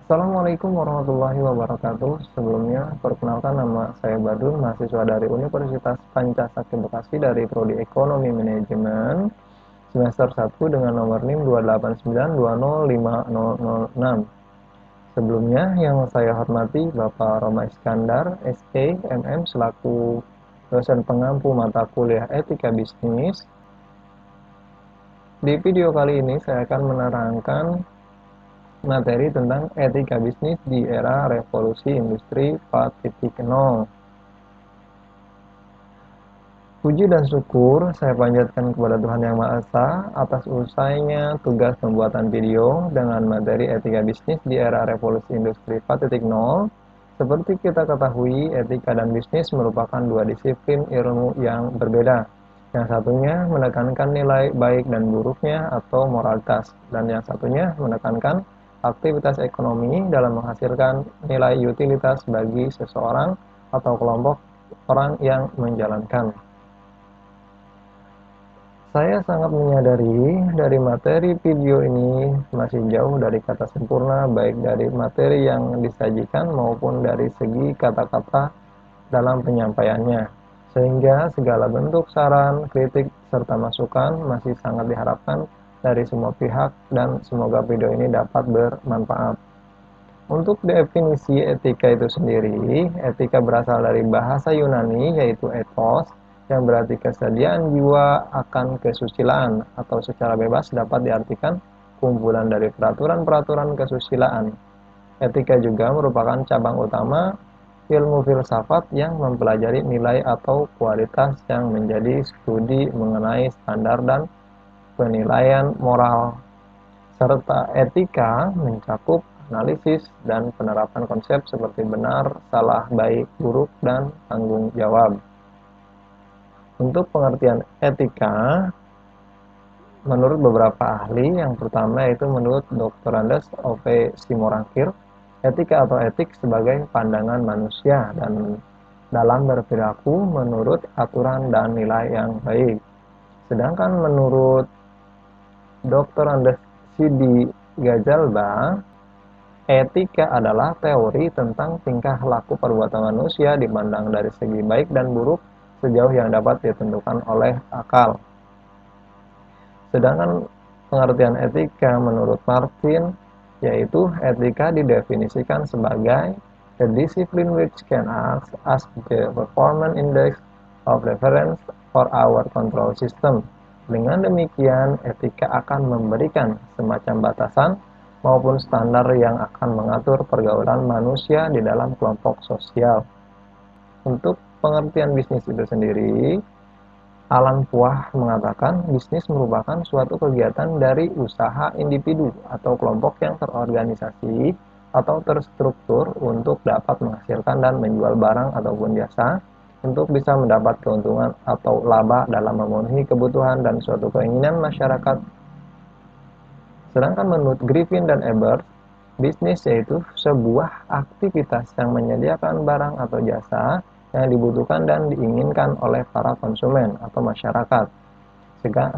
Assalamualaikum warahmatullahi wabarakatuh. Sebelumnya, perkenalkan nama saya Badun, mahasiswa dari Universitas Pancasakti Bekasi dari Prodi Ekonomi Manajemen, semester 1 dengan nomor NIM 289205006. Sebelumnya, yang saya hormati Bapak Roma Iskandar, SE, MM, selaku dosen pengampu mata kuliah Etika Bisnis. Di video kali ini, saya akan menerangkan materi tentang etika bisnis di era revolusi industri 4.0. Puji dan syukur saya panjatkan kepada Tuhan Yang Maha Esa atas usainya tugas pembuatan video dengan materi etika bisnis di era revolusi industri 4.0. Seperti kita ketahui, etika dan bisnis merupakan dua disiplin ilmu yang berbeda. Yang satunya menekankan nilai baik dan buruknya atau moralitas, dan yang satunya menekankan aktivitas ekonomi dalam menghasilkan nilai utilitas bagi seseorang atau kelompok orang yang menjalankan. Saya sangat menyadari dari materi video ini masih jauh dari kata sempurna, baik dari materi yang disajikan maupun dari segi kata-kata dalam penyampaiannya. Sehingga segala bentuk saran, kritik, serta masukan masih sangat diharapkan dari semua pihak dan semoga video ini dapat bermanfaat. Untuk definisi etika itu sendiri, etika berasal dari bahasa Yunani yaitu ethos, yang berarti kesediaan jiwa akan kesusilaan, atau secara bebas dapat diartikan kumpulan dari peraturan-peraturan kesusilaan. Etika juga merupakan cabang utama ilmu filsafat yang mempelajari nilai atau kualitas yang menjadi studi mengenai standar dan penilaian moral, serta etika mencakup analisis dan penerapan konsep seperti benar, salah, baik, buruk, dan tanggung jawab. Untuk pengertian etika, menurut beberapa ahli, yang pertama yaitu menurut Dr. Andes O.V. Simorangkir, etika atau etik sebagai pandangan manusia dan dalam berperilaku menurut aturan dan nilai yang baik. Sedangkan menurut Dr. Andes Sidi Gazalba, etika adalah teori tentang tingkah laku perbuatan manusia dipandang dari segi baik dan buruk sejauh yang dapat ditentukan oleh akal. Sedangkan pengertian etika menurut Martin, yaitu etika didefinisikan sebagai the discipline which can act as the performance index of reference for our control system. Dengan demikian, etika akan memberikan semacam batasan maupun standar yang akan mengatur pergaulan manusia di dalam kelompok sosial. Untuk pengertian bisnis itu sendiri, Alan Puah mengatakan bisnis merupakan suatu kegiatan dari usaha individu atau kelompok yang terorganisasi atau terstruktur untuk dapat menghasilkan dan menjual barang ataupun jasa untuk bisa mendapat keuntungan atau laba dalam memenuhi kebutuhan dan suatu keinginan masyarakat. Sedangkan menurut Griffin dan Ebert, bisnis yaitu sebuah aktivitas yang menyediakan barang atau jasa yang dibutuhkan dan diinginkan oleh para konsumen atau masyarakat.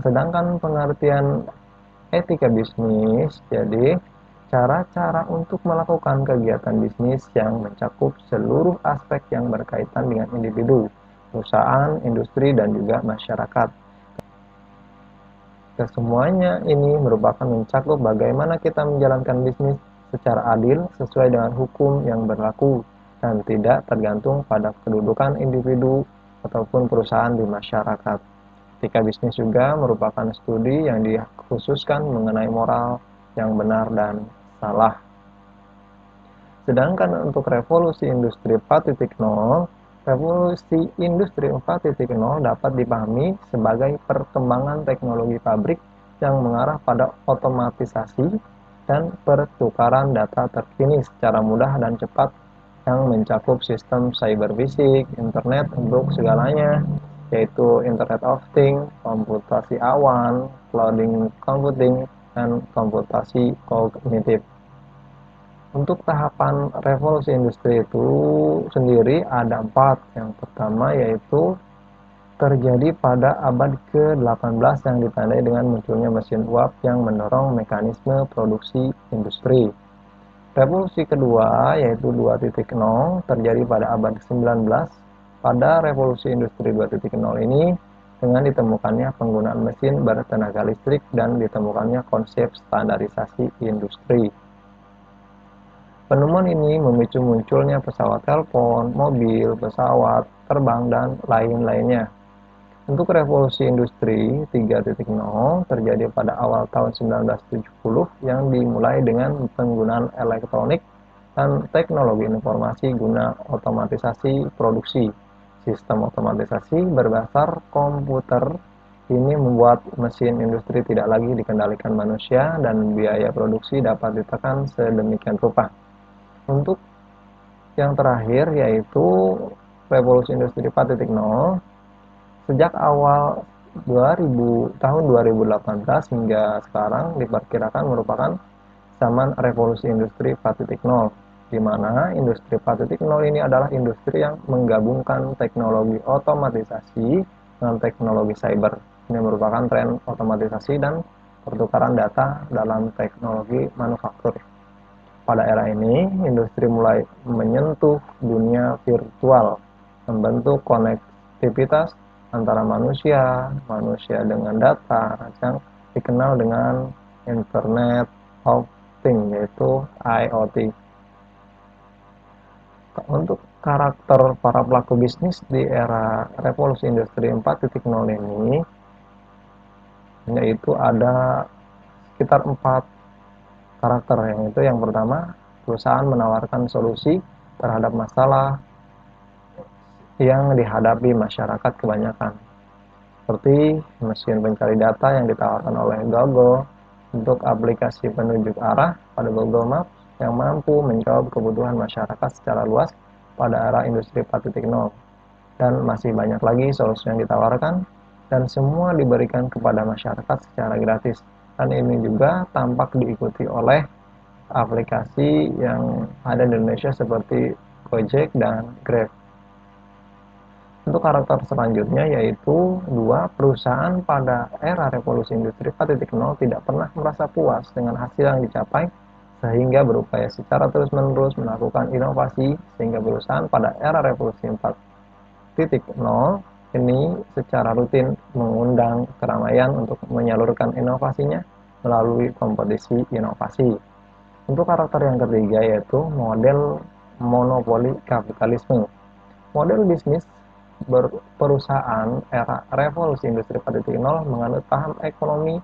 Sedangkan pengertian etika bisnis, jadi cara-cara untuk melakukan kegiatan bisnis yang mencakup seluruh aspek yang berkaitan dengan individu, perusahaan, industri, dan juga masyarakat. Kesemuanya ini merupakan mencakup bagaimana kita menjalankan bisnis secara adil sesuai dengan hukum yang berlaku dan tidak tergantung pada kedudukan individu ataupun perusahaan di masyarakat. Etika bisnis juga merupakan studi yang dikhususkan mengenai moral yang benar dan salah. Sedangkan untuk revolusi industri 4.0, revolusi industri 4.0 dapat dipahami sebagai perkembangan teknologi pabrik yang mengarah pada otomatisasi dan pertukaran data terkini secara mudah dan cepat yang mencakup sistem cyber fisik, internet untuk segalanya, yaitu Internet of Things, komputasi awan, clouding computing, dan komputasi kognitif. Untuk tahapan revolusi industri itu sendiri ada 4. Yang pertama yaitu terjadi pada abad ke-18 yang ditandai dengan munculnya mesin uap yang mendorong mekanisme produksi industri. Revolusi kedua, yaitu 2.0, terjadi pada abad ke-19. Pada revolusi industri 2.0 ini, dengan ditemukannya penggunaan mesin bertenaga listrik dan ditemukannya konsep standarisasi industri. Penemuan ini memicu munculnya pesawat telepon, mobil, pesawat terbang, dan lain-lainnya. Untuk revolusi industri 3.0 terjadi pada awal tahun 1970 yang dimulai dengan penggunaan elektronik dan teknologi informasi guna otomatisasi produksi. Sistem otomatisasi berbasis komputer ini membuat mesin industri tidak lagi dikendalikan manusia dan biaya produksi dapat ditekan sedemikian rupa. Untuk yang terakhir yaitu revolusi industri 4.0, sejak awal tahun 2018 hingga sekarang diperkirakan merupakan zaman revolusi industri 4.0, di mana industri 4.0 ini adalah industri yang menggabungkan teknologi otomatisasi dengan teknologi cyber. Ini merupakan tren otomatisasi dan pertukaran data dalam teknologi manufaktur. Pada era ini, industri mulai menyentuh dunia virtual, membentuk konektivitas antara manusia dengan data yang dikenal dengan Internet of Things, yaitu IoT. Untuk karakter para pelaku bisnis di era revolusi industri 4.0 ini, yaitu ada sekitar 4 karakter, yang itu yang pertama, perusahaan menawarkan solusi terhadap masalah yang dihadapi masyarakat kebanyakan, seperti mesin pencari data yang ditawarkan oleh Google untuk aplikasi penunjuk arah pada Google Maps yang mampu menjawab kebutuhan masyarakat secara luas pada era industri 4.0. Dan masih banyak lagi solusi yang ditawarkan, dan semua diberikan kepada masyarakat secara gratis. Dan ini juga tampak diikuti oleh aplikasi yang ada di Indonesia seperti Gojek dan Grab. Untuk karakter selanjutnya yaitu 2, perusahaan pada era revolusi industri 4.0 tidak pernah merasa puas dengan hasil yang dicapai sehingga berupaya secara terus-menerus melakukan inovasi, sehingga perusahaan pada era revolusi 4.0 ini secara rutin mengundang keramaian untuk menyalurkan inovasinya melalui kompetisi inovasi. Untuk karakter yang ketiga yaitu model monopoli kapitalisme. Model bisnis perusahaan era revolusi industri 4.0 menganut paham ekonomi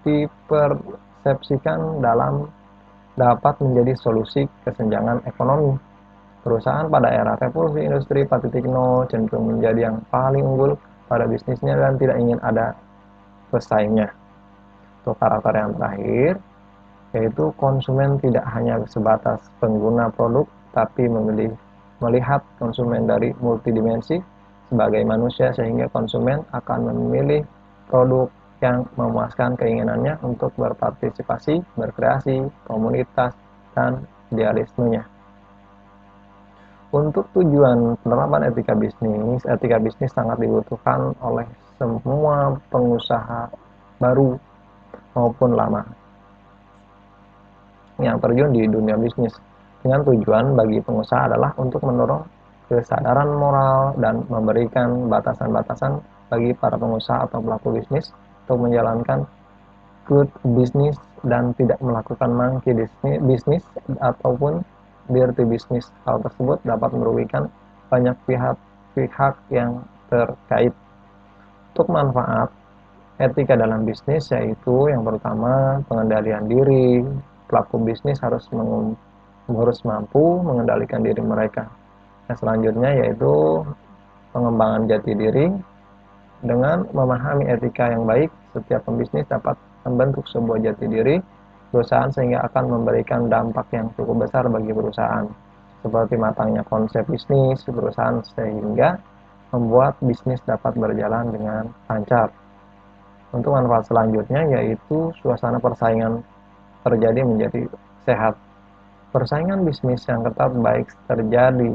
dipersepsikan dalam dapat menjadi solusi kesenjangan ekonomi. Perusahaan pada era revolusi industri 4.0 cenderung menjadi yang paling unggul pada bisnisnya dan tidak ingin ada pesaingnya. Untuk karakter yang terakhir, yaitu konsumen tidak hanya sebatas pengguna produk, tapi melihat konsumen dari multidimensi sebagai manusia, sehingga konsumen akan memilih produk yang memuaskan keinginannya untuk berpartisipasi, berkreasi, komunitas, dan idealismenya. Untuk tujuan penerapan etika bisnis sangat dibutuhkan oleh semua pengusaha baru maupun lama yang terjun di dunia bisnis, dengan tujuan bagi pengusaha adalah untuk mendorong kesadaran moral dan memberikan batasan-batasan bagi para pengusaha atau pelaku bisnis untuk menjalankan good business dan tidak melakukan monkey business ataupun dirty business. Hal tersebut dapat merugikan banyak pihak yang terkait. Untuk manfaat etika dalam bisnis yaitu yang pertama, pengendalian diri. Pelaku bisnis harus mampu mengendalikan diri mereka. Yang selanjutnya yaitu pengembangan jati diri. Dengan memahami etika yang baik, setiap pembisnis dapat membentuk sebuah jati diri perusahaan sehingga akan memberikan dampak yang cukup besar bagi perusahaan, seperti matangnya konsep bisnis perusahaan sehingga membuat bisnis dapat berjalan dengan lancar. Untuk manfaat selanjutnya yaitu suasana persaingan terjadi menjadi sehat. Persaingan bisnis yang ketat baik terjadi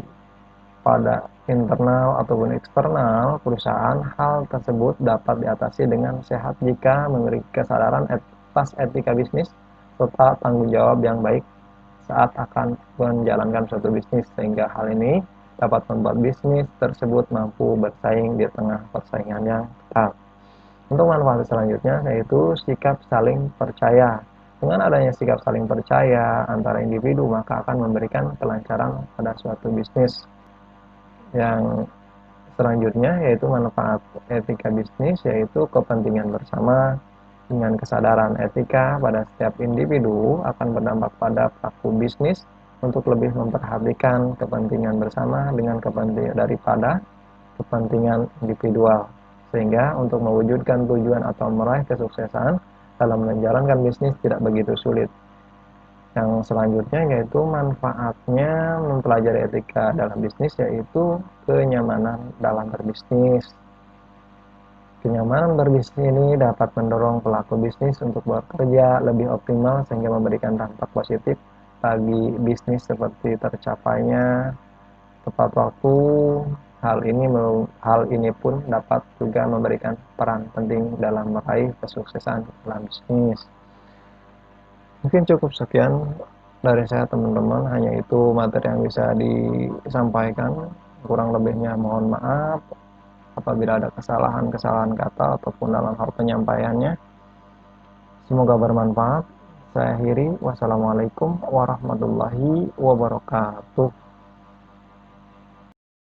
pada internal ataupun eksternal perusahaan, hal tersebut dapat diatasi dengan sehat jika memiliki kesadaran atas etika bisnis serta tanggung jawab yang baik saat akan menjalankan suatu bisnis, sehingga hal ini dapat membuat bisnis tersebut mampu bersaing di tengah persaingan yang ketat. Untuk manfaat selanjutnya yaitu sikap saling percaya. Dengan adanya sikap saling percaya antara individu, maka akan memberikan kelancaran pada suatu bisnis. Yang selanjutnya yaitu manfaat etika bisnis, yaitu kepentingan bersama. Dengan kesadaran etika pada setiap individu akan berdampak pada pelaku bisnis untuk lebih memperhatikan kepentingan bersama dengan kepentingan daripada kepentingan individual, sehingga untuk mewujudkan tujuan atau meraih kesuksesan dalam menjalankan bisnis tidak begitu sulit. Yang selanjutnya yaitu manfaatnya mempelajari etika dalam bisnis, yaitu kenyamanan dalam berbisnis. Kenyamanan berbisnis ini dapat mendorong pelaku bisnis untuk bekerja lebih optimal sehingga memberikan dampak positif bagi bisnis seperti tercapainya tepat waktu. Hal ini pun dapat juga memberikan peran penting dalam meraih kesuksesan dalam bisnis. Mungkin cukup sekian dari saya teman-teman, hanya itu materi yang bisa disampaikan. Kurang lebihnya mohon maaf apabila ada kesalahan-kesalahan kata ataupun dalam hal penyampaiannya. Semoga bermanfaat. Saya akhiri. Wassalamualaikum warahmatullahi wabarakatuh.